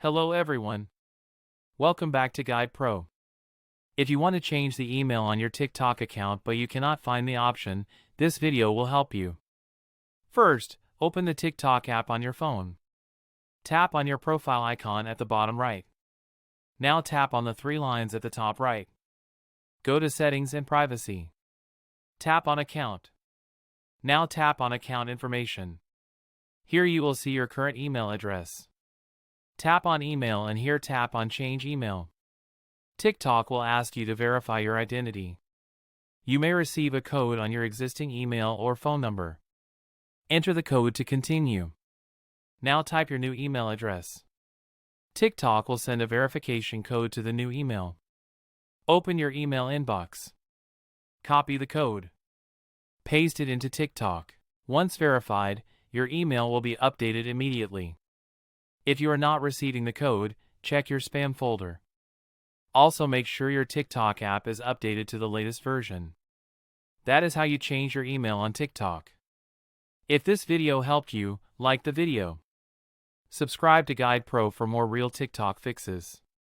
Hello everyone. Welcome back to Guide Pro. If you want to change the email on your TikTok account but you cannot find the option, this video will help you. First, open the TikTok app on your phone. Tap on your profile icon at the bottom right. Now tap on the three lines at the top right. Go to Settings and Privacy. Tap on Account. Now tap on Account Information. Here you will see your current email address. Tap on Email and here tap on Change Email. TikTok will ask you to verify your identity. You may receive a code on your existing email or phone number. Enter the code to continue. Now type your new email address. TikTok will send a verification code to the new email. Open your email inbox. Copy the code. Paste it into TikTok. Once verified, your email will be updated immediately. If you are not receiving the code, check your spam folder. Also make sure your TikTok app is updated to the latest version. That is how you change your email on TikTok. If this video helped you, like the video. Subscribe to Guide Pro for more real TikTok fixes.